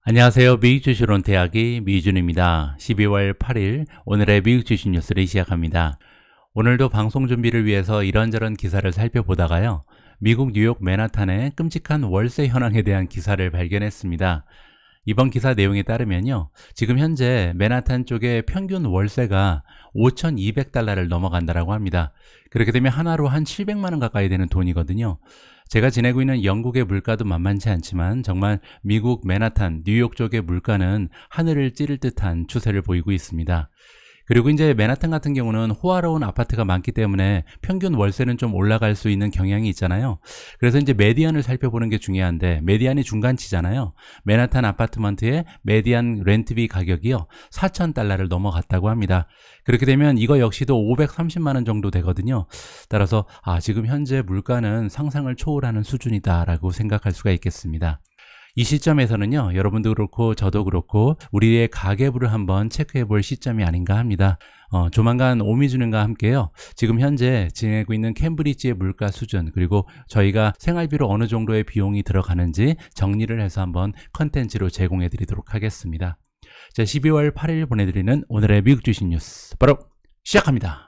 안녕하세요. 미국 주식론 대학의 미준입니다. 12월 8일 오늘의 미국 주식 뉴스를 시작합니다. 오늘도 방송 준비를 위해서 이런저런 기사를 살펴보다가요. 미국 뉴욕 맨하탄의 끔찍한 월세 현황에 대한 기사를 발견했습니다. 이번 기사 내용에 따르면요. 지금 현재 맨하탄 쪽의 평균 월세가 5,200달러를 넘어간다고 합니다. 그렇게 되면 하나로 한 700만 원 가까이 되는 돈이거든요. 제가 지내고 있는 영국의 물가도 만만치 않지만 정말 미국 맨하탄, 뉴욕 쪽의 물가는 하늘을 찌를 듯한 추세를 보이고 있습니다. 그리고 이제 맨하탄 같은 경우는 호화로운 아파트가 많기 때문에 평균 월세는 좀 올라갈 수 있는 경향이 있잖아요. 그래서 이제 메디안을 살펴보는 게 중요한데, 메디안이 중간치잖아요. 맨하탄 아파트먼트의 메디안 렌트비 가격이요 4,000달러를 넘어갔다고 합니다. 그렇게 되면 이거 역시도 530만 원 정도 되거든요. 따라서 지금 현재 물가는 상상을 초월하는 수준이다라고 생각할 수가 있겠습니다. 이 시점에서는요, 여러분도 그렇고 저도 그렇고 우리의 가계부를 한번 체크해 볼 시점이 아닌가 합니다. 조만간 오미준과 함께요, 지금 현재 지내고 있는 캠브리지의 물가 수준, 그리고 저희가 생활비로 어느 정도의 비용이 들어가는지 정리를 해서 한번 컨텐츠로 제공해 드리도록 하겠습니다. 자, 12월 8일 보내드리는 오늘의 미국 주식 뉴스 바로 시작합니다.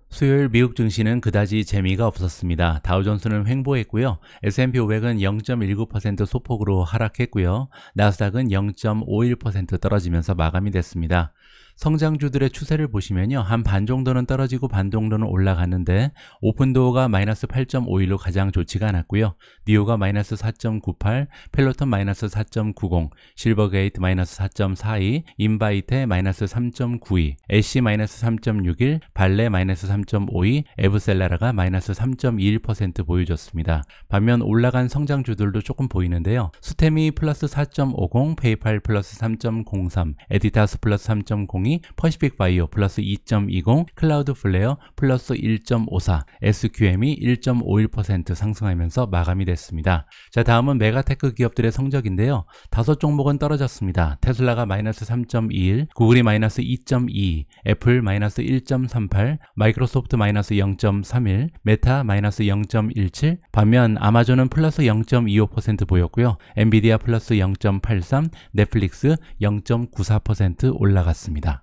수요일 미국 증시는 그다지 재미가 없었습니다. 다우존스는 횡보했고요. S&P 500은 0.19% 소폭으로 하락했고요. 나스닥은 0.51% 떨어지면서 마감이 됐습니다. 성장주들의 추세를 보시면요, 한 반 정도는 떨어지고 반 정도는 올라갔는데 오픈도어가 마이너스 8.51로 가장 좋지가 않았고요. 니오가 마이너스 4.98, 펠로톤 마이너스 4.90, 실버게이트 마이너스 4.42, 인바이테 마이너스 3.92, 애쉬 마이너스 3.61, 발레 마이너스 3.52, 에브셀라라가 마이너스 3.21% 보여줬습니다. 반면 올라간 성장주들도 조금 보이는데요. 스테미 플러스 4.50, 페이팔 플러스 3.03, 에디타스 플러스 3.02, 퍼시픽 바이오 플러스 2.20, 클라우드 플레어 플러스 1.54, SQM이 1.51% 상승하면서 마감이 됐습니다. 자, 다음은 메가테크 기업들의 성적인데요. 5종목은 떨어졌습니다. 테슬라가 마이너스 3.21, 구글이 마이너스 2.2, 애플 마이너스 1.38, 마이크로소프트 마이너스 0.31, 메타 마이너스 0.17, 반면 아마존은 플러스 0.25% 보였고요. 엔비디아 플러스 0.83, 넷플릭스 0.94% 올라갔습니다.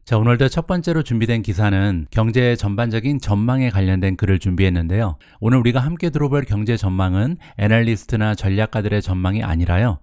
자, 오늘도 첫 번째로 준비된 기사는 경제 전반적인 전망에 관련된 글을 준비했는데요. 오늘 우리가 함께 들어볼 경제 전망은 애널리스트나 전략가들의 전망이 아니라요,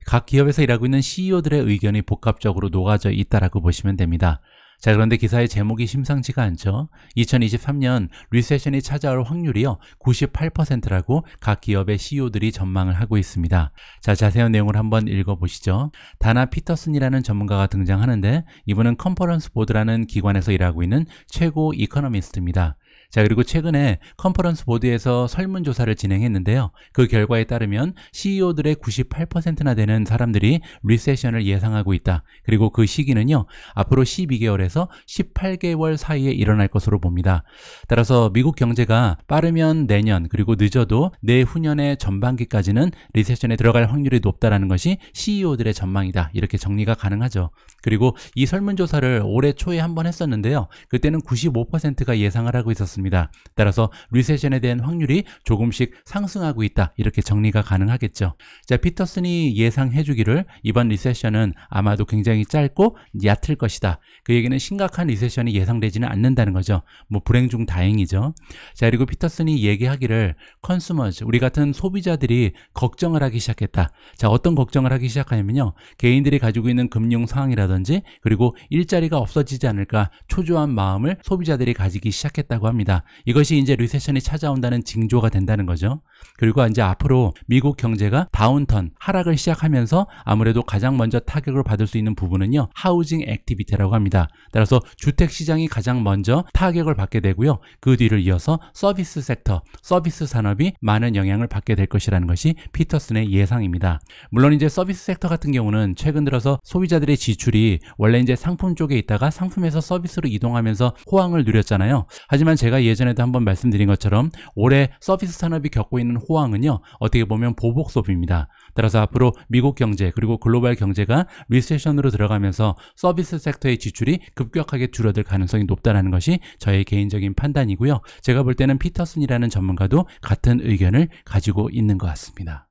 각 기업에서 일하고 있는 CEO들의 의견이 복합적으로 녹아져 있다라고 보시면 됩니다. 자, 그런데 기사의 제목이 심상치가 않죠. 2023년 리세션이 찾아올 확률이요 98%라고 각 기업의 CEO들이 전망을 하고 있습니다. 자, 자세한 내용을 한번 읽어보시죠. 다나 피터슨이라는 전문가가 등장하는데, 이분은 컨퍼런스 보드라는 기관에서 일하고 있는 최고 이코노미스트입니다. 자, 그리고 최근에 컨퍼런스 보드에서 설문조사를 진행했는데요. 그 결과에 따르면 CEO들의 98%나 되는 사람들이 리세션을 예상하고 있다. 그리고 그 시기는요, 앞으로 12개월에서 18개월 사이에 일어날 것으로 봅니다. 따라서 미국 경제가 빠르면 내년, 그리고 늦어도 내후년의 전반기까지는 리세션에 들어갈 확률이 높다라는 것이 CEO들의 전망이다. 이렇게 정리가 가능하죠. 그리고 이 설문조사를 올해 초에 한번 했었는데요. 그때는 95%가 예상을 하고 있었습니다. 따라서 리세션에 대한 확률이 조금씩 상승하고 있다. 이렇게 정리가 가능하겠죠. 자, 피터슨이 예상해 주기를 이번 리세션은 아마도 굉장히 짧고 얕을 것이다. 그 얘기는 심각한 리세션이 예상되지는 않는다는 거죠. 뭐 불행 중 다행이죠. 자, 그리고 피터슨이 얘기하기를 컨슈머즈, 우리 같은 소비자들이 걱정을 하기 시작했다. 자, 어떤 걱정을 하기 시작하냐면요, 개인들이 가지고 있는 금융 상황이라든지, 그리고 일자리가 없어지지 않을까 초조한 마음을 소비자들이 가지기 시작했다고 합니다. 이것이 이제 리세션이 찾아온다는 징조가 된다는 거죠. 그리고 이제 앞으로 미국 경제가 다운턴, 하락을 시작하면서 아무래도 가장 먼저 타격을 받을 수 있는 부분은요, 하우징 액티비티라고 합니다. 따라서 주택 시장이 가장 먼저 타격을 받게 되고요. 그 뒤를 이어서 서비스 섹터, 서비스 산업이 많은 영향을 받게 될 것이라는 것이 피터슨의 예상입니다. 물론 이제 서비스 섹터 같은 경우는 최근 들어서 소비자들의 지출이 원래 이제 상품 쪽에 있다가 상품에서 서비스로 이동하면서 호황을 누렸잖아요. 하지만 제가 제가 예전에도 한번 말씀드린 것처럼 올해 서비스 산업이 겪고 있는 호황은요, 어떻게 보면 보복 소비입니다. 따라서 앞으로 미국 경제 그리고 글로벌 경제가 리세션으로 들어가면서 서비스 섹터의 지출이 급격하게 줄어들 가능성이 높다는 것이 저의 개인적인 판단이고요. 제가 볼 때는 피터슨이라는 전문가도 같은 의견을 가지고 있는 것 같습니다.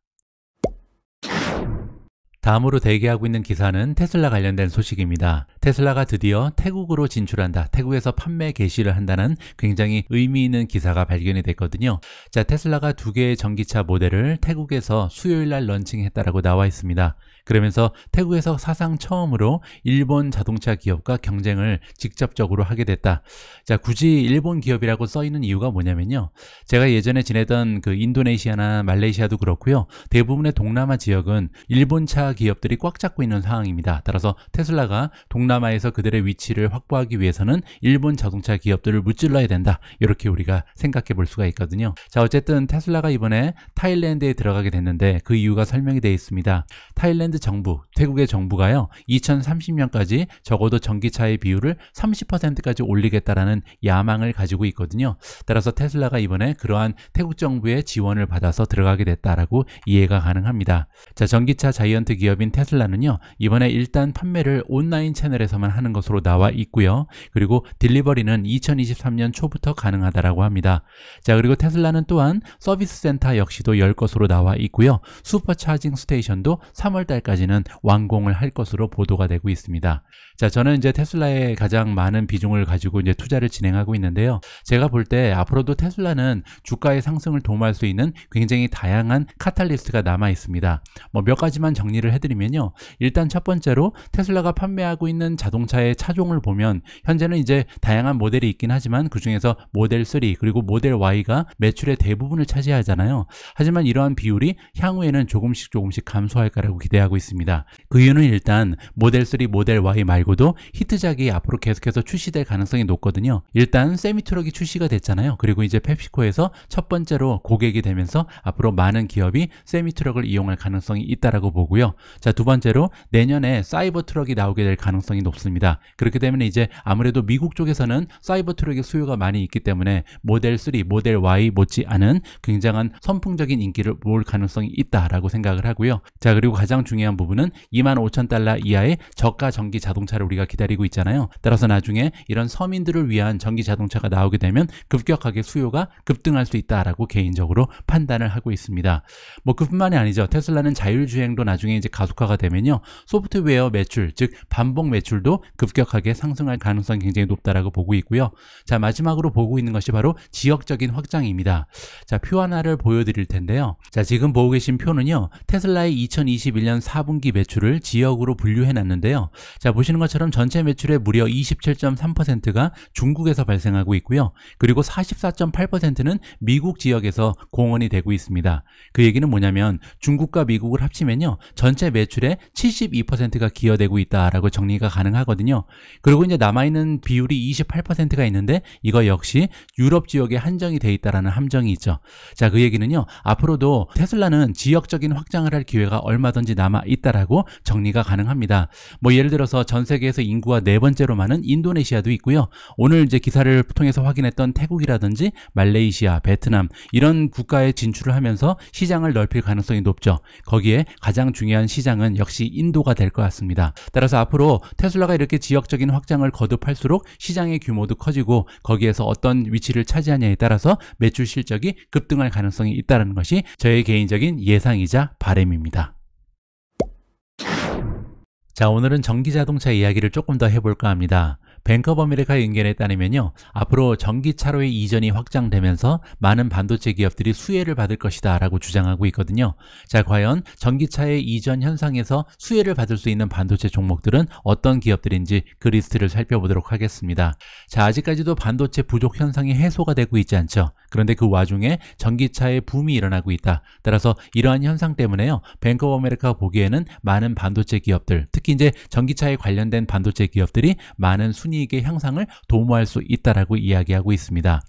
다음으로 대기하고 있는 기사는 테슬라 관련된 소식입니다. 테슬라가 드디어 태국으로 진출한다, 태국에서 판매 개시를 한다는 굉장히 의미 있는 기사가 발견이 됐거든요. 자, 테슬라가 두 개의 전기차 모델을 태국에서 수요일날 런칭했다라고 나와 있습니다. 그러면서 태국에서 사상 처음으로 일본 자동차 기업과 경쟁을 직접적으로 하게 됐다. 자, 굳이 일본 기업이라고 써 있는 이유가 뭐냐면요, 제가 예전에 지내던 그 인도네시아나 말레이시아도 그렇고요, 대부분의 동남아 지역은 일본차 기업들이 꽉 잡고 있는 상황입니다. 따라서 테슬라가 동남아에서 그들의 위치를 확보하기 위해서는 일본 자동차 기업들을 무찔러야 된다, 이렇게 우리가 생각해 볼 수가 있거든요. 자, 어쨌든 테슬라가 이번에 타일랜드에 들어가게 됐는데 그 이유가 설명이 되어 있습니다. 타일랜드 정부, 태국의 정부가요, 2030년까지 적어도 전기차의 비율을 30%까지 올리겠다라는 야망을 가지고 있거든요. 따라서 테슬라가 이번에 그러한 태국 정부의 지원을 받아서 들어가게 됐다라고 이해가 가능합니다. 자, 전기차 자이언트 기업인 테슬라는요, 이번에 일단 판매를 온라인 채널에서만 하는 것으로 나와 있고요. 그리고 딜리버리는 2023년 초부터 가능하다라고 합니다. 자, 그리고 테슬라는 또한 서비스 센터 역시도 열 것으로 나와 있고요. 슈퍼차징 스테이션도 3월달까지는 완공을 할 것으로 보도가 되고 있습니다. 자, 저는 이제 테슬라에 가장 많은 비중을 가지고 이제 투자를 진행하고 있는데요. 제가 볼 때 앞으로도 테슬라는 주가의 상승을 도모할 수 있는 굉장히 다양한 카탈리스트가 남아 있습니다. 몇 가지만 정리를 해드리면요. 일단 첫 번째로 테슬라가 판매하고 있는 자동차의 차종을 보면 현재는 이제 다양한 모델이 있긴 하지만 그 중에서 모델 3 그리고 모델 Y가 매출의 대부분을 차지하잖아요. 하지만 이러한 비율이 향후에는 조금씩 감소할 거라고 기대하고 있습니다. 그 이유는 일단 모델 3, 모델 Y 말고도 히트작이 앞으로 계속해서 출시될 가능성이 높거든요. 일단 세미트럭이 출시가 됐잖아요. 그리고 이제 펩시코에서 첫 번째로 고객이 되면서 앞으로 많은 기업이 세미트럭을 이용할 가능성이 있다라고 보고요. 자, 두 번째로 내년에 사이버 트럭이 나오게 될 가능성이 높습니다. 그렇기 때문에 이제 아무래도 미국 쪽에서는 사이버 트럭의 수요가 많이 있기 때문에 모델 3, 모델 Y 못지않은 굉장한 선풍적인 인기를 모을 가능성이 있다라고 생각을 하고요. 자, 그리고 가장 중요한 부분은 25,000달러 이하의 저가 전기 자동차를 우리가 기다리고 있잖아요. 따라서 나중에 이런 서민들을 위한 전기 자동차가 나오게 되면 급격하게 수요가 급등할 수 있다라고 개인적으로 판단을 하고 있습니다. 그뿐만이 아니죠. 테슬라는 자율주행도 나중에 이제 가속화가 되면요, 소프트웨어 매출, 즉 반복 매출도 급격하게 상승할 가능성이 굉장히 높다라고 보고 있고요. 자, 마지막으로 보고 있는 것이 바로 지역적인 확장입니다. 자, 표 하나를 보여드릴 텐데요. 자, 지금 보고 계신 표는요, 테슬라의 2021년 4분기 매출을 지역으로 분류해 놨는데요. 자, 보시는 것처럼 전체 매출의 무려 27.3%가 중국에서 발생하고 있고요. 그리고 44.8%는 미국 지역에서 공헌이 되고 있습니다. 그 얘기는 뭐냐면 중국과 미국을 합치면요, 전체 매출의 72%가 기여되고 있다라고 정리가 가능하거든요. 그리고 이제 남아있는 비율이 28%가 있는데 이거 역시 유럽 지역에 한정이 돼 있다라는 함정이 있죠. 자, 그 얘기는요, 앞으로도 테슬라는 지역적인 확장을 할 기회가 얼마든지 남아 있다라고 정리가 가능합니다. 예를 들어서 전 세계에서 인구가 4번째로 많은 인도네시아도 있고요. 오늘 이제 기사를 통해서 확인했던 태국이라든지 말레이시아, 베트남 이런 국가에 진출을 하면서 시장을 넓힐 가능성이 높죠. 거기에 가장 중요한 시장은 역시 인도가 될 것 같습니다. 따라서 앞으로 테슬라가 이렇게 지역적인 확장을 거듭할수록 시장의 규모도 커지고 거기에서 어떤 위치를 차지하냐에 따라서 매출 실적이 급등할 가능성이 있다는 것이 저의 개인적인 예상이자 바람입니다. 자, 오늘은 전기자동차 이야기를 조금 더 해볼까 합니다. 뱅크 오브 아메리카의 의견에 따르면요, 앞으로 전기차로의 이전이 확장되면서 많은 반도체 기업들이 수혜를 받을 것이다 라고 주장하고 있거든요. 자, 과연 전기차의 이전 현상에서 수혜를 받을 수 있는 반도체 종목들은 어떤 기업들인지 그 리스트를 살펴보도록 하겠습니다. 자, 아직까지도 반도체 부족 현상이 해소가 되고 있지 않죠. 그런데 그 와중에 전기차의 붐이 일어나고 있다. 따라서 이러한 현상 때문에요, 뱅크 오브 아메리카가 보기에는 많은 반도체 기업들, 특히 이제 전기차에 관련된 반도체 기업들이 많은 순위 순이익의 향상을 도모할 수 있다라고 이야기하고 있습니다.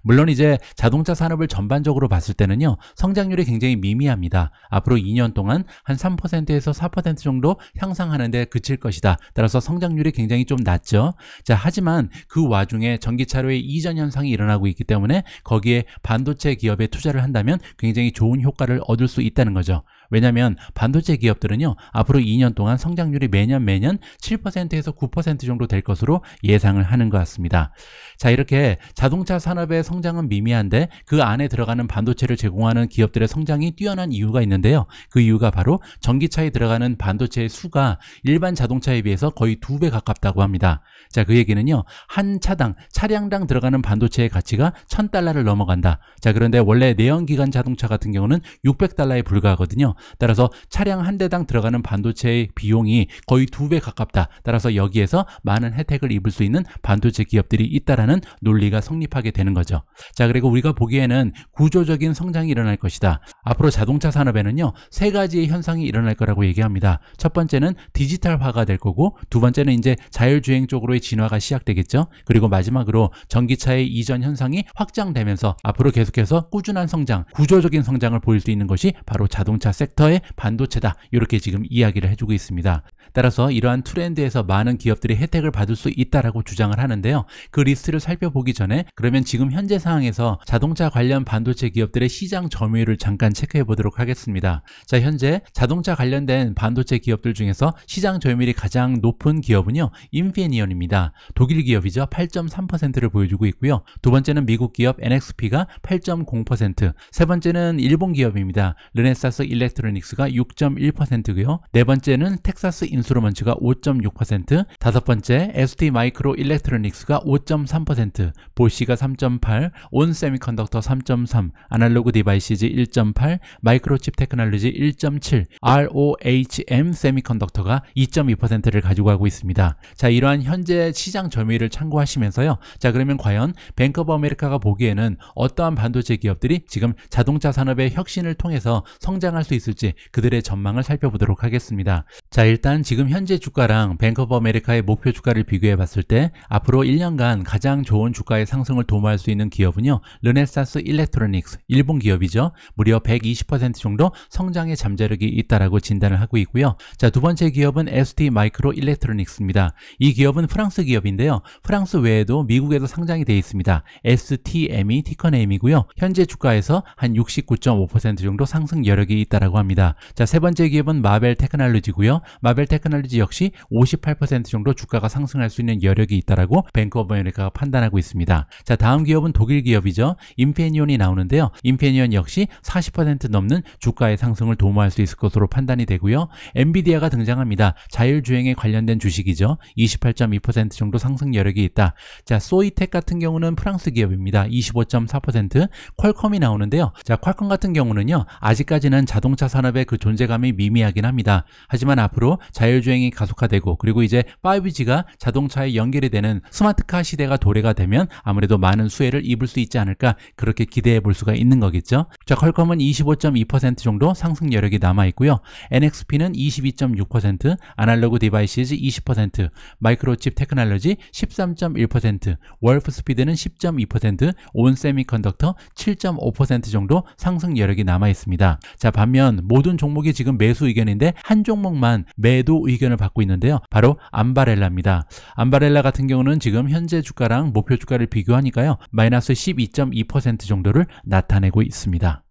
물론 이제 자동차 산업을 전반적으로 봤을 때는요, 성장률이 굉장히 미미합니다. 앞으로 2년 동안 한 3%에서 4% 정도 향상하는 데 그칠 것이다. 따라서 성장률이 굉장히 좀 낮죠. 자, 하지만 그 와중에 전기차로의 이전 현상이 일어나고 있기 때문에 거기에 반도체 기업에 투자를 한다면 굉장히 좋은 효과를 얻을 수 있다는 거죠. 왜냐하면 반도체 기업들은요, 앞으로 2년 동안 성장률이 매년 7%에서 9% 정도 될 것으로 예상을 하는 것 같습니다. 자, 이렇게 자동차 산업의 성장은 미미한데 그 안에 들어가는 반도체를 제공하는 기업들의 성장이 뛰어난 이유가 있는데요. 그 이유가 바로 전기차에 들어가는 반도체의 수가 일반 자동차에 비해서 거의 2배 가깝다고 합니다. 자, 그 얘기는요, 한 차량당 들어가는 반도체의 가치가 $1,000를 넘어간다. 자, 그런데 원래 내연기관 자동차 같은 경우는 $600에 불과하거든요. 따라서 차량 한 대당 들어가는 반도체의 비용이 거의 2배 가깝다. 따라서 여기에서 많은 혜택을 입을 수 있는 반도체 기업들이 있다라는 논리가 성립하게 되는 거죠. 자, 그리고 우리가 보기에는 구조적인 성장이 일어날 것이다. 앞으로 자동차 산업에는요, 3가지의 현상이 일어날 거라고 얘기합니다. 첫 번째는 디지털화가 될 거고, 두 번째는 이제 자율주행 쪽으로의 진화가 시작되겠죠. 그리고 마지막으로 전기차의 이전 현상이 확장되면서 앞으로 계속해서 꾸준한 성장, 구조적인 성장을 보일 수 있는 것이 바로 자동차 섹터의 반도체다. 이렇게 지금 이야기를 해주고 있습니다. 따라서 이러한 트렌드에서 많은 기업들이 혜택을 받을 수 있다라고 주장을 하는데요. 그 리스트를 살펴보기 전에 그러면 지금 현재 상황에서 자동차 관련 반도체 기업들의 시장 점유율을 잠깐 체크해 보도록 하겠습니다. 자, 현재 자동차 관련된 반도체 기업들 중에서 시장 점유율이 가장 높은 기업은요, 인피니온입니다. 독일 기업이죠. 8.3%를 보여주고 있고요. 두 번째는 미국 기업 NXP가 8.0%, 세 번째는 일본 기업입니다. 르네사스 일렉트로닉스가 6.1%고요. 네 번째는 텍사스 인스트루먼츠가 5.6%, 다섯 번째 ST 마이크로 일렉트로닉스가 5.3%, 보시가 3.8%, 온 세미컨덕터 3.3%, 아날로그 디바이시즈 1.8%, 마이크로칩 테크놀로지 1.7%, ROHM 세미컨덕터가 2.2%를 가지고 가고 있습니다. 자, 이러한 현재 시장 점유율을 참고하시면서요. 자, 그러면 과연 뱅크 오브 아메리카가 보기에는 어떠한 반도체 기업들이 지금 자동차 산업의 혁신을 통해서 성장할 수 있을지 그들의 전망을 살펴보도록 하겠습니다. 자, 일단 지금 현재 주가랑 뱅크 오브 아메리카의 목표 주가를 비교해 봤을 때 앞으로 1년간 가장 좋은 주가의 상승을 도모할 수 있는 기업은요, 르네사스 일렉트로닉스, 일본 기업이죠. 무려 120% 정도 성장의 잠재력이 있다라고 진단을 하고 있고요. 자, 두 번째 기업은 ST 마이크로 일렉트로닉스입니다. 이 기업은 프랑스 기업인데요. 프랑스 외에도 미국에도 상장이 되어 있습니다. STM이 티커 네임이고요. 현재 주가에서 한 69.5% 정도 상승 여력이 있다라고 합니다. 자, 세 번째 기업은 마벨 테크놀로지고요. 마벨 테크놀로지 역시 58% 정도 주가가 상승할 수 있는 여력이 있다라고 뱅크 오브 아메리카가 판단하고 있습니다. 자, 다음 기업은 독일 기업이죠. 인피니온이 나오는데요. 인피니온 역시 40% 넘는 주가의 상승을 도모할 수 있을 것으로 판단이 되고요. 엔비디아가 등장합니다. 자율주행에 관련된 주식이죠. 28.2% 정도 상승 여력이 있다. 자, 소이텍 같은 경우는 프랑스 기업입니다. 25.4%, 퀄컴이 나오는데요. 자, 퀄컴 같은 경우는요, 아직까지는 자동차 산업의 그 존재감이 미미하긴 합니다. 하지만 앞으로 자율주행이 가속화되고 그리고 이제 5G가 자동차에 연결이 되는 스마트카 시대가 도래가 되면 아무래도 많은 수혜를 입을 수 있지 않을까, 그렇게 기대해 볼 수가 있는 거겠죠. 자, 퀄컴은 25.2% 정도 상승 여력이 남아 있고요. NXP는 22.6%, 아날로그 디바이시즈 20%, 마이크로칩 테크놀로지 13.1%, 월프스피드는 10.2%, 온 세미컨덕터 7.5% 정도 상승 여력이 남아 있습니다. 자, 반면 모든 종목이 지금 매수 의견인데 한 종목만 매도 의견을 받고 있는데요. 바로 암바렐라입니다. 암바렐라 같은 경우는 지금 현재 주가랑 목표 주가를 비교하니까요, 마이너스 12.2% 정도를 나타내고 있습니다.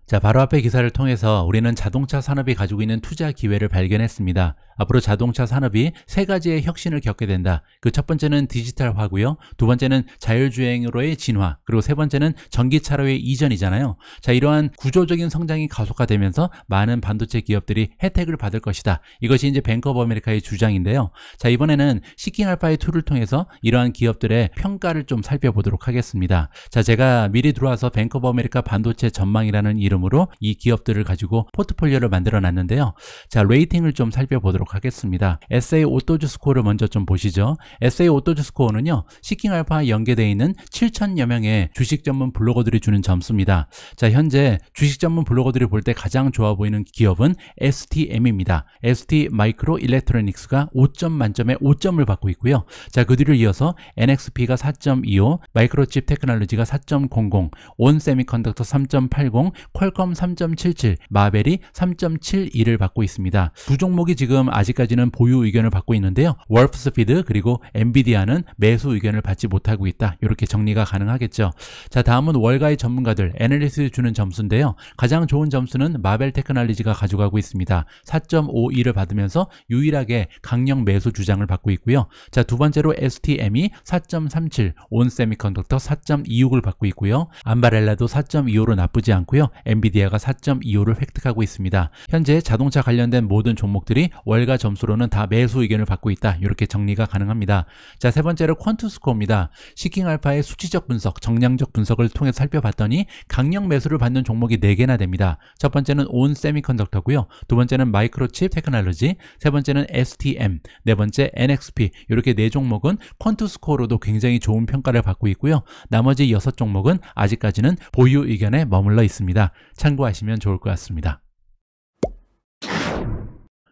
자, 바로 앞에 기사를 통해서 우리는 자동차 산업이 가지고 있는 투자 기회를 발견했습니다. 앞으로 자동차 산업이 3가지의 혁신을 겪게 된다. 그 첫 번째는 디지털화고요. 두 번째는 자율주행으로의 진화, 그리고 세 번째는 전기차로의 이전이잖아요. 자, 이러한 구조적인 성장이 가속화되면서 많은 반도체 기업들이 혜택을 받을 것이다. 이것이 이제 뱅크 오브 아메리카의 주장인데요. 자, 이번에는 시킹 알파의 툴을 통해서 이러한 기업들의 평가를 좀 살펴보도록 하겠습니다. 자, 제가 미리 들어와서 뱅크 오브 아메리카 반도체 전망이라는 이름으로 이 기업들을 가지고 포트폴리오를 만들어 놨는데요. 자, 레이팅을 좀 살펴보도록 알아보도록 하겠습니다. SA 오토즈 스코어를 먼저 좀 보시죠. SA 오토즈 스코어는요, 시킹 알파와 연계되어 있는 7,000여 명의 주식 전문 블로거들이 주는 점수입니다. 자, 현재 주식 전문 블로거들이 볼 때 가장 좋아 보이는 기업은 STM입니다. ST 마이크로 일렉트로닉스가 5점 만점에 5점을 받고 있고요. 자, 그 뒤를 이어서 NXP가 4.25, 마이크로칩 테크놀로지가 4.00, 온 세미컨덕터 3.80, 퀄컴 3.77, 마벨이 3.72를 받고 있습니다. 두 종목이 지금 아직까지는 보유 의견을 받고 있는데요. 월프스피드 그리고 엔비디아는 매수 의견을 받지 못하고 있다. 이렇게 정리가 가능하겠죠. 자, 다음은 월가의 전문가들 애널리스트 주는 점수인데요. 가장 좋은 점수는 마벨 테크놀로지가 가져가고 있습니다. 4.52를 받으면서 유일하게 강력 매수 주장을 받고 있고요. 자, 두 번째로 STM이 4.37, 온 세미컨덕터 4.26을 받고 있고요. 암바렐라도 4.25로 나쁘지 않고요. 엔비디아가 4.25를 획득하고 있습니다. 현재 자동차 관련된 모든 종목들이 월가 점수로는 다 매수 의견을 받고 있다. 이렇게 정리가 가능합니다. 자, 세 번째로 퀀투스코어입니다. 시킹 알파의 수치적 분석, 정량적 분석을 통해 살펴봤더니 강력 매수를 받는 종목이 4개나 됩니다. 첫 번째는 온 세미컨덕터고요. 두 번째는 마이크로칩 테크놀로지, 세 번째는 STM, 네 번째 NXP. 이렇게 4종목은 퀀투스코어로도 굉장히 좋은 평가를 받고 있고요. 나머지 6종목은 아직까지는 보유 의견에 머물러 있습니다. 참고하시면 좋을 것 같습니다.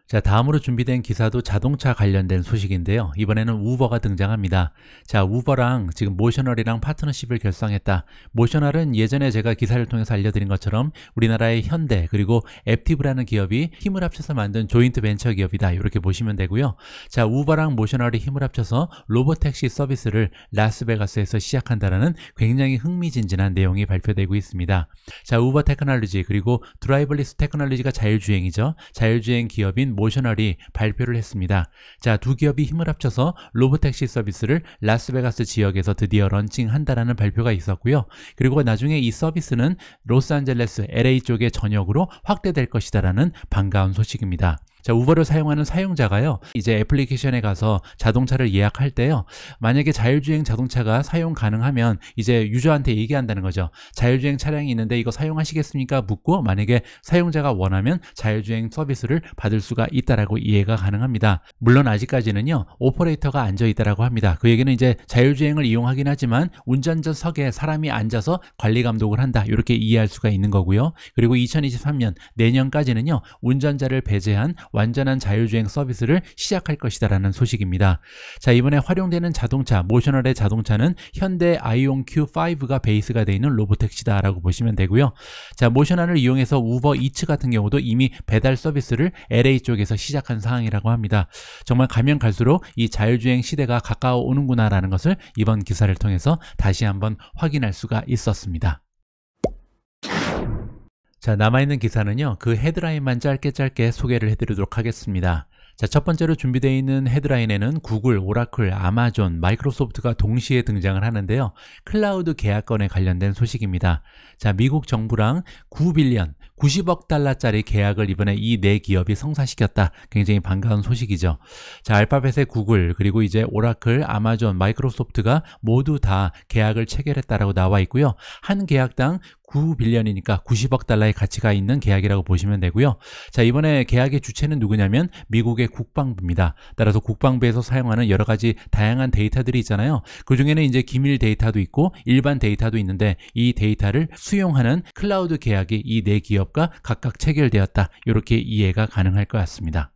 자, 다음으로 준비된 기사도 자동차 관련된 소식인데요. 이번에는 우버가 등장합니다. 자, 우버랑 지금 모셔널이랑 파트너십을 결성했다. 모셔널은 예전에 제가 기사를 통해서 알려드린 것처럼 우리나라의 현대 그리고 앱티브라는 기업이 힘을 합쳐서 만든 조인트 벤처 기업이다. 이렇게 보시면 되고요. 자, 우버랑 모셔널이 힘을 합쳐서 로보택시 서비스를 라스베가스에서 시작한다라는 굉장히 흥미진진한 내용이 발표되고 있습니다. 자, 우버 테크놀로지 그리고 드라이버리스 테크놀로지가 자율주행이죠. 자율주행 기업인 모셔널이 발표를 했습니다. 자, 두 기업이 힘을 합쳐서 로보택시 서비스를 라스베가스 지역에서 드디어 런칭한다라는 발표가 있었고요. 그리고 나중에 이 서비스는 로스앤젤레스, LA 쪽의 전역으로 확대될 것이다라는 반가운 소식입니다. 자, 우버를 사용하는 사용자가요, 이제 애플리케이션에 가서 자동차를 예약할 때요, 만약에 자율주행 자동차가 사용 가능하면 이제 유저한테 얘기한다는 거죠. 자율주행 차량이 있는데 이거 사용하시겠습니까? 묻고 만약에 사용자가 원하면 자율주행 서비스를 받을 수가 있다라고 이해가 가능합니다. 물론 아직까지는요, 오퍼레이터가 앉아 있다라고 합니다. 그 얘기는 이제 자율주행을 이용하긴 하지만 운전자석에 사람이 앉아서 관리 감독을 한다. 이렇게 이해할 수가 있는 거고요. 그리고 2023년 내년까지는요, 운전자를 배제한 완전한 자율주행 서비스를 시작할 것이다라는 소식입니다. 자, 이번에 활용되는 자동차, 모셔널의 자동차는 현대 아이온 Q5가 베이스가 되어 있는 로보택시다라고 보시면 되고요. 자, 모셔널을 이용해서 우버 이츠 같은 경우도 이미 배달 서비스를 LA 쪽에서 시작한 상황이라고 합니다. 정말 가면 갈수록 이 자율주행 시대가 가까워 오는구나라는 것을 이번 기사를 통해서 다시 한번 확인할 수가 있었습니다. 자, 남아있는 기사는요, 그 헤드라인만 짧게 소개를 해드리도록 하겠습니다. 자, 첫 번째로 준비되어 있는 헤드라인에는 구글, 오라클, 아마존, 마이크로소프트가 동시에 등장을 하는데요. 클라우드 계약건에 관련된 소식입니다. 자, 미국 정부랑 9빌리언, 90억 달러짜리 계약을 이번에 이 4기업이 성사시켰다. 굉장히 반가운 소식이죠. 자, 알파벳의 구글, 그리고 이제 오라클, 아마존, 마이크로소프트가 모두 다 계약을 체결했다라고 나와 있고요. 한 계약당 9빌리언이니까 90억 달러의 가치가 있는 계약이라고 보시면 되고요. 자, 이번에 계약의 주체는 누구냐면 미국의 국방부입니다. 따라서 국방부에서 사용하는 여러 가지 다양한 데이터들이 있잖아요. 그 중에는 이제 기밀 데이터도 있고 일반 데이터도 있는데 이 데이터를 수용하는 클라우드 계약이 이 4기업과 각각 체결되었다. 이렇게 이해가 가능할 것 같습니다.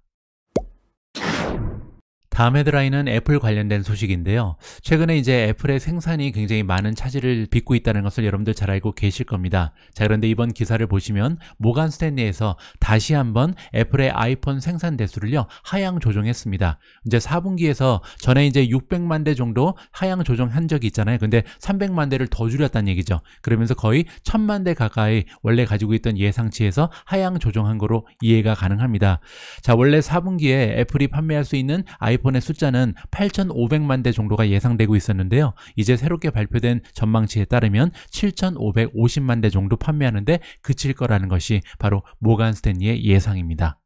다음 헤드라인은 애플 관련된 소식인데요. 최근에 이제 애플의 생산이 굉장히 많은 차질을 빚고 있다는 것을 여러분들 잘 알고 계실 겁니다. 자, 그런데 이번 기사를 보시면 모간 스탠리에서 다시 한번 애플의 아이폰 생산 대수를요, 하향 조정했습니다. 이제 4분기에서 전에 이제 600만 대 정도 하향 조정한 적이 있잖아요. 근데 300만 대를 더 줄였다는 얘기죠. 그러면서 거의 1000만 대 가까이 원래 가지고 있던 예상치에서 하향 조정한 거로 이해가 가능합니다. 자, 원래 4분기에 애플이 판매할 수 있는 아이폰의 숫자는 8,500만 대 정도가 예상되고 있었는데요. 이제 새롭게 발표된 전망치에 따르면 7,550만 대 정도 판매하는데 그칠 거라는 것이 바로 모간 스탠리의 예상입니다.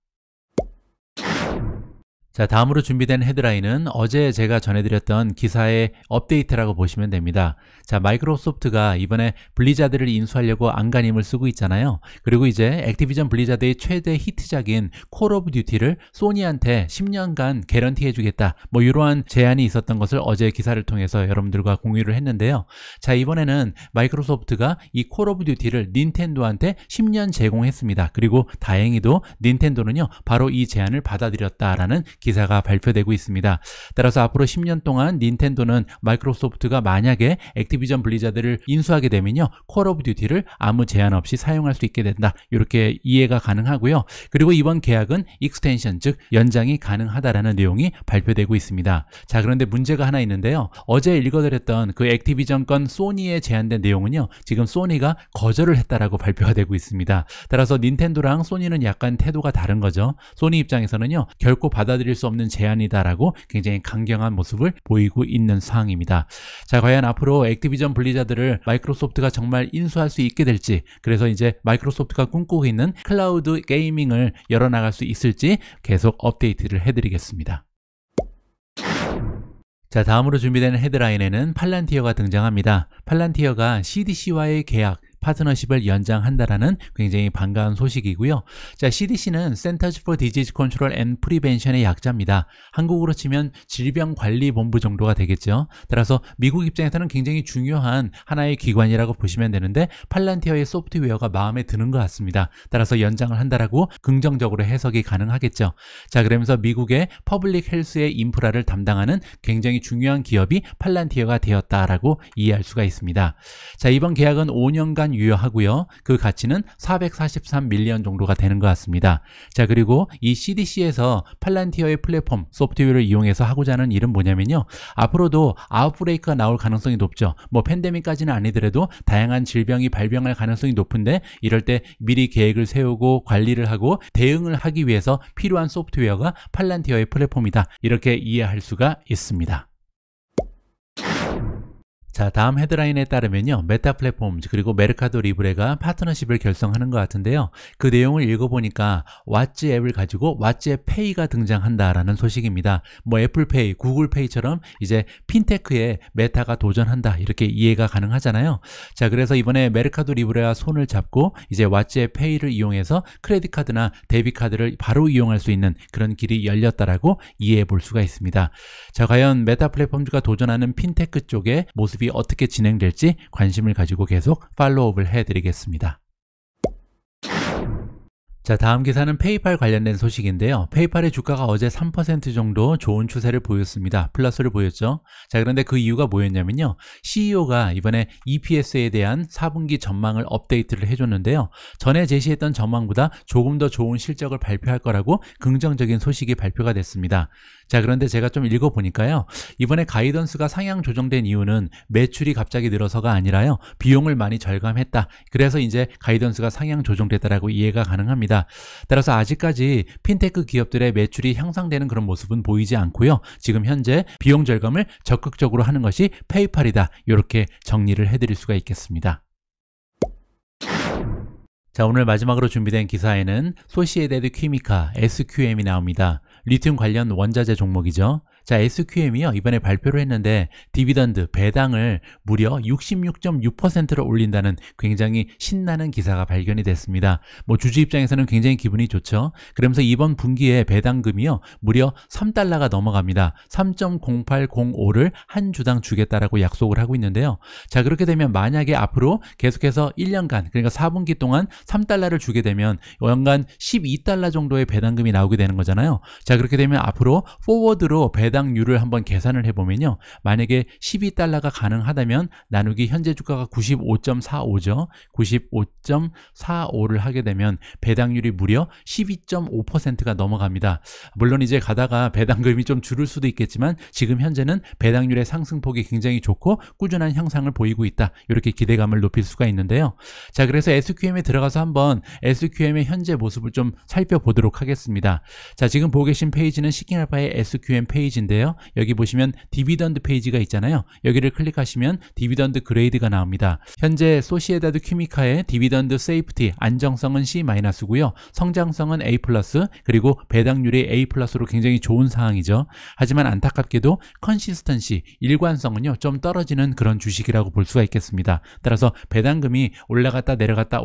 자, 다음으로 준비된 헤드라인은 어제 제가 전해드렸던 기사의 업데이트라고 보시면 됩니다. 자, 마이크로소프트가 이번에 블리자드를 인수하려고 안간힘을 쓰고 있잖아요. 그리고 이제 액티비전 블리자드의 최대 히트작인 콜 오브 듀티를 소니한테 10년간 개런티 해주겠다, 뭐 이러한 제안이 있었던 것을 어제 기사를 통해서 여러분들과 공유를 했는데요. 자, 이번에는 마이크로소프트가 이 콜 오브 듀티를 닌텐도한테 10년 제공했습니다. 그리고 다행히도 닌텐도는요, 바로 이 제안을 받아들였다라는 기사가 발표되고 있습니다. 따라서 앞으로 10년 동안 닌텐도는 마이크로소프트가 만약에 액티비전 블리자드를 인수하게 되면요, 콜 오브 듀티를 아무 제한 없이 사용할 수 있게 된다, 이렇게 이해가 가능하고요. 그리고 이번 계약은 익스텐션, 즉 연장이 가능하다라는 내용이 발표되고 있습니다. 자, 그런데 문제가 하나 있는데요. 어제 읽어드렸던 그 액티비전 건 소니에 제한된 내용은요, 지금 소니가 거절을 했다라고 발표가 되고 있습니다. 따라서 닌텐도랑 소니는 약간 태도가 다른 거죠. 소니 입장에서는요, 결코 받아들일 수 없는 제안이다라고 굉장히 강경한 모습을 보이고 있는 상황입니다. 자, 과연 앞으로 액티비전 블리자드를 마이크로소프트가 정말 인수할 수 있게 될지, 그래서 이제 마이크로소프트가 꿈꾸고 있는 클라우드 게이밍을 열어나갈 수 있을지 계속 업데이트를 해드리겠습니다. 자, 다음으로 준비되는 헤드라인에는 팔란티어가 등장합니다. 팔란티어가 CDC와의 계약, 파트너십을 연장한다라는 굉장히 반가운 소식이고요. 자, CDC는 Centers for Disease Control and Prevention의 약자입니다. 한국어로 치면 질병관리본부 정도가 되겠죠. 따라서 미국 입장에서는 굉장히 중요한 하나의 기관이라고 보시면 되는데, 팔란티어의 소프트웨어가 마음에 드는 것 같습니다. 따라서 연장을 한다라고 긍정적으로 해석이 가능하겠죠. 자, 그러면서 미국의 퍼블릭 헬스의 인프라를 담당하는 굉장히 중요한 기업이 팔란티어가 되었다라고 이해할 수가 있습니다. 자, 이번 계약은 5년간 유효하고요. 그 가치는 443밀리언 정도가 되는 것 같습니다. 자, 그리고 이 CDC에서 팔란티어의 플랫폼 소프트웨어를 이용해서 하고자 하는 일은 뭐냐면요, 앞으로도 아웃브레이크가 나올 가능성이 높죠. 뭐 팬데믹까지는 아니더라도 다양한 질병이 발병할 가능성이 높은데, 이럴 때 미리 계획을 세우고 관리를 하고 대응을 하기 위해서 필요한 소프트웨어가 팔란티어의 플랫폼이다, 이렇게 이해할 수가 있습니다. 자, 다음 헤드라인에 따르면요, 메타 플랫폼즈 그리고 메르카도 리브레가 파트너십을 결성하는 것 같은데요. 그 내용을 읽어보니까 왓츠 앱을 가지고 왓츠 페이가 등장한다라는 소식입니다. 뭐 애플페이, 구글페이처럼 이제 핀테크에 메타가 도전한다, 이렇게 이해가 가능하잖아요. 자, 그래서 이번에 메르카도 리브레와 손을 잡고 이제 왓츠 페이를 이용해서 크레딧 카드나 데비트 카드를 바로 이용할 수 있는 그런 길이 열렸다라고 이해해 볼 수가 있습니다. 자, 과연 메타 플랫폼즈가 도전하는 핀테크 쪽의 모습이 어떻게 진행될지 관심을 가지고 계속 팔로우업을 해드리겠습니다. 자, 다음 기사는 페이팔 관련된 소식인데요. 페이팔의 주가가 어제 3% 정도 좋은 추세를 보였습니다. 플러스를 보였죠. 자, 그런데 그 이유가 뭐였냐면요, CEO가 이번에 EPS에 대한 4분기 전망을 업데이트를 해줬는데요. 전에 제시했던 전망보다 조금 더 좋은 실적을 발표할 거라고 긍정적인 소식이 발표가 됐습니다. 자, 그런데 제가 좀 읽어보니까요, 이번에 가이던스가 상향 조정된 이유는 매출이 갑자기 늘어서가 아니라요, 비용을 많이 절감했다, 그래서 이제 가이던스가 상향 조정됐다라고 이해가 가능합니다. 따라서 아직까지 핀테크 기업들의 매출이 향상되는 그런 모습은 보이지 않고요, 지금 현재 비용 절감을 적극적으로 하는 것이 페이팔이다, 이렇게 정리를 해드릴 수가 있겠습니다. 자, 오늘 마지막으로 준비된 기사에는 소시에데드 퀴미카 SQM이 나옵니다. 리튬 관련 원자재 종목이죠. 자, SQM이요, 이번에 발표를 했는데 디비던드 배당을 무려 66.6%를 올린다는 굉장히 신나는 기사가 발견이 됐습니다. 뭐 주주 입장에서는 굉장히 기분이 좋죠. 그러면서 이번 분기에 배당금이요, 무려 3달러가 넘어갑니다. 3.0805를 한 주당 주겠다라고 약속을 하고 있는데요. 자, 그렇게 되면 만약에 앞으로 계속해서 1년간, 그러니까 4분기 동안 3달러를 주게 되면 연간 12달러 정도의 배당금이 나오게 되는 거잖아요. 자, 그렇게 되면 앞으로 포워드로 배당률을 한번 계산을 해보면요, 만약에 12달러가 가능하다면 나누기 현재 주가가 95.45죠. 95.45를 하게 되면 배당률이 무려 12.5%가 넘어갑니다. 물론 이제 가다가 배당금이 좀 줄을 수도 있겠지만 지금 현재는 배당률의 상승폭이 굉장히 좋고 꾸준한 향상을 보이고 있다, 이렇게 기대감을 높일 수가 있는데요. 자, 그래서 SQM에 들어가서 한번 SQM의 현재 모습을 좀 살펴보도록 하겠습니다. 자, 지금 보고 계신 페이지는 시킹알파의 SQM 페이지인데 페이지인데요. 여기 보시면 디비던드 페이지가 있잖아요. 여기를 클릭하시면 디비던드 그레이드가 나옵니다. 현재 소시에다드 퀴미카의 디비던드 세이프티, 안정성은 C-고요. 성장성은 A+, 그리고 배당률이 A+로 굉장히 좋은 상황이죠. 하지만 안타깝게도 컨시스턴시, 일관성은요 좀 떨어지는 그런 주식이라고 볼 수가 있겠습니다. 따라서 배당금이 올라갔다 내려갔다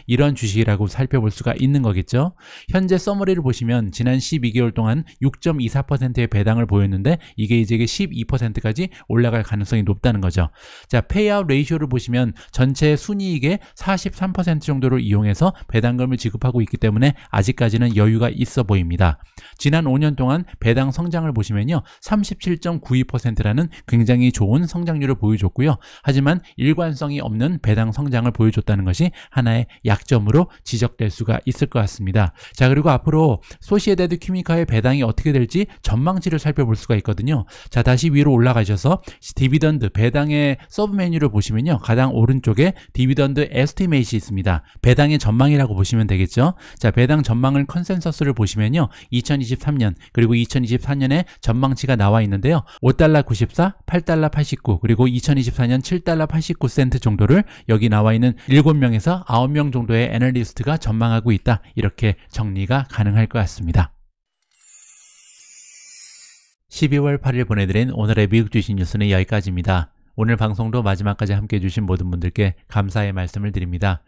이런 주식이라고 살펴볼 수가 있는 거겠죠. 현재 서머리를 보시면 지난 12개월 동안 6.24%의 배당을 보였는데 이게 이제 12%까지 올라갈 가능성이 높다는 거죠. 자, 페이아웃 레이쇼를 보시면 전체 순이익의 43% 정도를 이용해서 배당금을 지급하고 있기 때문에 아직까지는 여유가 있어 보입니다. 지난 5년 동안 배당 성장을 보시면요 37.92%라는 굉장히 좋은 성장률을 보여줬고요. 하지만 일관성이 없는 배당 성장을 보여줬다는 것이 하나의 약점으로 지적될 수가 있을 것 같습니다. 자, 그리고 앞으로 소시에다드 퀴미카의 배당이 어떻게 될지 전망치를 살펴볼 수가 있거든요. 자, 다시 위로 올라가셔서 디비던드 배당의 서브 메뉴를 보시면요 가장 오른쪽에 디비던드 에스티메이트이 있습니다. 배당의 전망이라고 보시면 되겠죠. 자, 배당 전망을 컨센서스를 보시면요 2023년 그리고 2024년에 전망치가 나와 있는데요. $5.94, $8.89 그리고 2024년 $7.89 정도를 여기 나와 있는 7명에서 9명 정도의 애널리스트가 전망하고 있다. 이렇게 정리가 가능할 것 같습니다. 12월 8일 보내드린 오늘의 미국 주식 뉴스는 여기까지입니다. 오늘 방송도 마지막까지 함께 해주신 모든 분들께 감사의 말씀을 드립니다.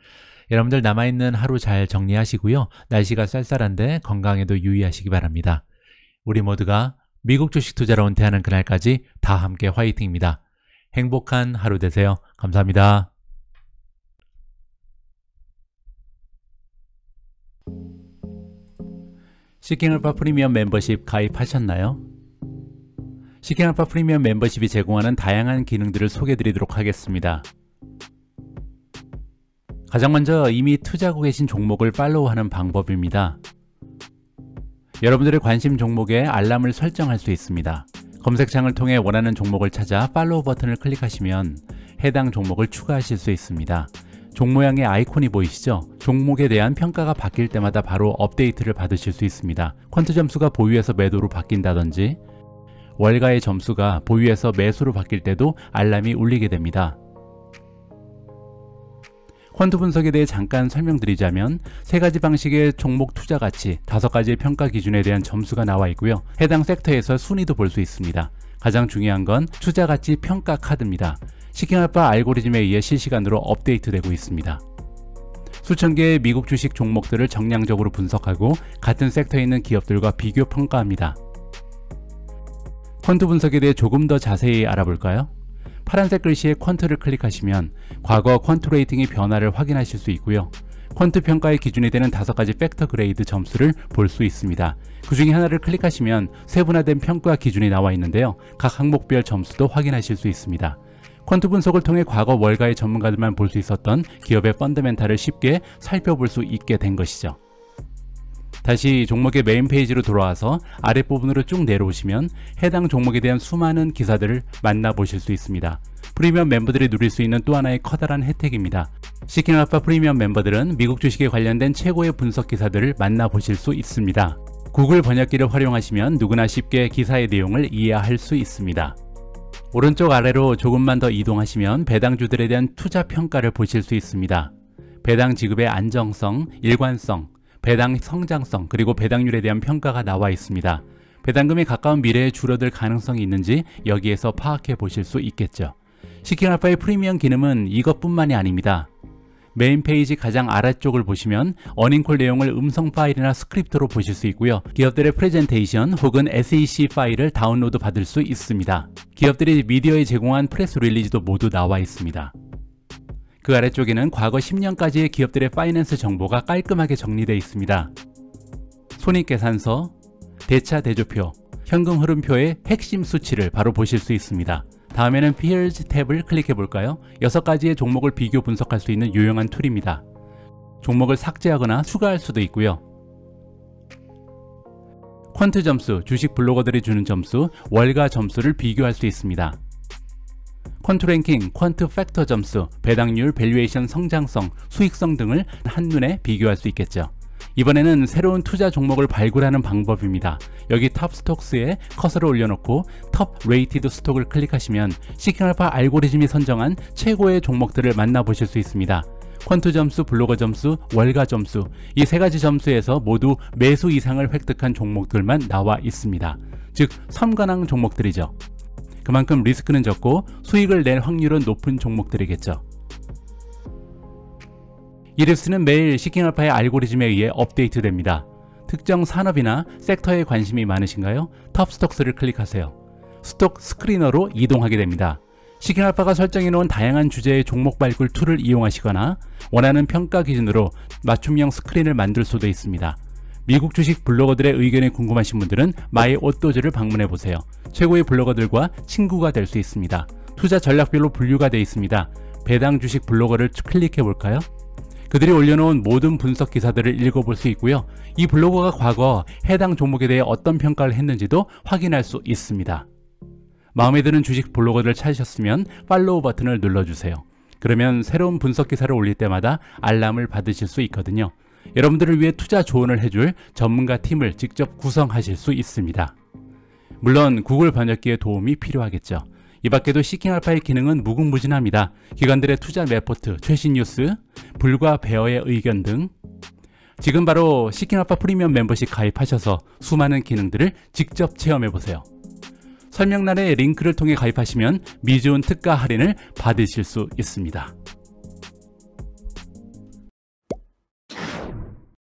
여러분들 남아있는 하루 잘 정리하시고요. 날씨가 쌀쌀한데 건강에도 유의하시기 바랍니다. 우리 모두가 미국 주식 투자로 은퇴하는 그날까지 다 함께 화이팅입니다. 행복한 하루 되세요. 감사합니다. 시킹알파 프리미엄 멤버십 가입하셨나요? 시킹알파 프리미엄 멤버십이 제공하는 다양한 기능들을 소개해드리도록 하겠습니다. 가장 먼저 이미 투자하고 계신 종목을 팔로우하는 방법입니다. 여러분들의 관심 종목에 알람을 설정할 수 있습니다. 검색창을 통해 원하는 종목을 찾아 팔로우 버튼을 클릭하시면 해당 종목을 추가하실 수 있습니다. 종 모양의 아이콘이 보이시죠? 종목에 대한 평가가 바뀔 때마다 바로 업데이트를 받으실 수 있습니다. 퀀트 점수가 보유에서 매도로 바뀐다든지 월가의 점수가 보유에서 매수로 바뀔 때도 알람이 울리게 됩니다. 퀀트 분석에 대해 잠깐 설명드리자면 3가지 방식의 종목 투자 가치, 5가지의 평가 기준에 대한 점수가 나와 있고요. 해당 섹터에서 순위도 볼 수 있습니다. 가장 중요한 건 투자 가치 평가 카드입니다. 시킹알파 알고리즘에 의해 실시간으로 업데이트되고 있습니다. 수천 개의 미국 주식 종목들을 정량적으로 분석하고 같은 섹터에 있는 기업들과 비교 평가합니다. 퀀트 분석에 대해 조금 더 자세히 알아볼까요? 파란색 글씨의 퀀트를 클릭하시면 과거 퀀트 레이팅의 변화를 확인하실 수 있고요. 퀀트 평가의 기준이 되는 5가지 팩터 그레이드 점수를 볼 수 있습니다. 그 중에 하나를 클릭하시면 세분화된 평가 기준이 나와 있는데요. 각 항목별 점수도 확인하실 수 있습니다. 퀀트 분석을 통해 과거 월가의 전문가들만 볼 수 있었던 기업의 펀더멘탈을 쉽게 살펴볼 수 있게 된 것이죠. 다시 종목의 메인 페이지로 돌아와서 아랫부분으로 쭉 내려오시면 해당 종목에 대한 수많은 기사들을 만나보실 수 있습니다. 프리미엄 멤버들이 누릴 수 있는 또 하나의 커다란 혜택입니다. 시킹알파 프리미엄 멤버들은 미국 주식에 관련된 최고의 분석 기사들을 만나보실 수 있습니다. 구글 번역기를 활용하시면 누구나 쉽게 기사의 내용을 이해할 수 있습니다. 오른쪽 아래로 조금만 더 이동하시면 배당주들에 대한 투자 평가를 보실 수 있습니다. 배당 지급의 안정성, 일관성, 배당 성장성, 그리고 배당률에 대한 평가가 나와 있습니다. 배당금이 가까운 미래에 줄어들 가능성이 있는지 여기에서 파악해 보실 수 있겠죠. 시킹알파의 프리미엄 기능은 이것뿐만이 아닙니다. 메인 페이지 가장 아래쪽을 보시면 어닝콜 내용을 음성 파일이나 스크립트로 보실 수 있고요. 기업들의 프레젠테이션 혹은 SEC 파일을 다운로드 받을 수 있습니다. 기업들이 미디어에 제공한 프레스 릴리즈도 모두 나와 있습니다. 그 아래쪽에는 과거 10년까지의 기업들의 파이낸스 정보가 깔끔하게 정리되어 있습니다. 손익계산서, 대차 대조표, 현금 흐름표의 핵심 수치를 바로 보실 수 있습니다. 다음에는 Peers 탭을 클릭해 볼까요? 6가지의 종목을 비교 분석할 수 있는 유용한 툴입니다. 종목을 삭제하거나 추가할 수도 있고요. 퀀트 점수, 주식 블로거들이 주는 점수, 월가 점수를 비교할 수 있습니다. 퀀트 랭킹, 퀀트 팩터 점수, 배당률, 밸류에이션 성장성, 수익성 등을 한눈에 비교할 수 있겠죠. 이번에는 새로운 투자 종목을 발굴하는 방법입니다. 여기 탑 스톡스에 커서를 올려놓고 톱 레이티드 스톡을 클릭하시면 시킹알파 알고리즘이 선정한 최고의 종목들을 만나보실 수 있습니다. 퀀트 점수, 블로거 점수, 월가 점수, 이 세 가지 점수에서 모두 매수 이상을 획득한 종목들만 나와 있습니다. 즉 삼관왕 종목들이죠. 그만큼 리스크는 적고 수익을 낼 확률은 높은 종목들이겠죠. 이 리스트는 매일 시킹알파의 알고리즘에 의해 업데이트됩니다. 특정 산업이나 섹터에 관심이 많으신가요? 톱 스톡스를 클릭하세요. 스톡 스크리너로 이동하게 됩니다. 시킹알파가 설정해놓은 다양한 주제의 종목 발굴 툴을 이용하시거나 원하는 평가 기준으로 맞춤형 스크린을 만들 수도 있습니다. 미국 주식 블로거들의 의견이 궁금하신 분들은 마이오또즈를 방문해보세요. 최고의 블로거들과 친구가 될 수 있습니다. 투자 전략별로 분류가 되어 있습니다. 배당 주식 블로거를 클릭해볼까요? 그들이 올려놓은 모든 분석 기사들을 읽어볼 수 있고요. 이 블로거가 과거 해당 종목에 대해 어떤 평가를 했는지도 확인할 수 있습니다. 마음에 드는 주식 블로거를 찾으셨으면 팔로우 버튼을 눌러주세요. 그러면 새로운 분석 기사를 올릴 때마다 알람을 받으실 수 있거든요. 여러분들을 위해 투자 조언을 해줄 전문가 팀을 직접 구성하실 수 있습니다. 물론 구글 번역기의 도움이 필요하겠죠. 이 밖에도 시킹알파의 기능은 무궁무진합니다. 기관들의 투자 레포트, 최신 뉴스, 불과 베어의 의견 등 지금 바로 시킹알파 프리미엄 멤버십 가입하셔서 수많은 기능들을 직접 체험해보세요. 설명란의 링크를 통해 가입하시면 미지원 특가 할인을 받으실 수 있습니다.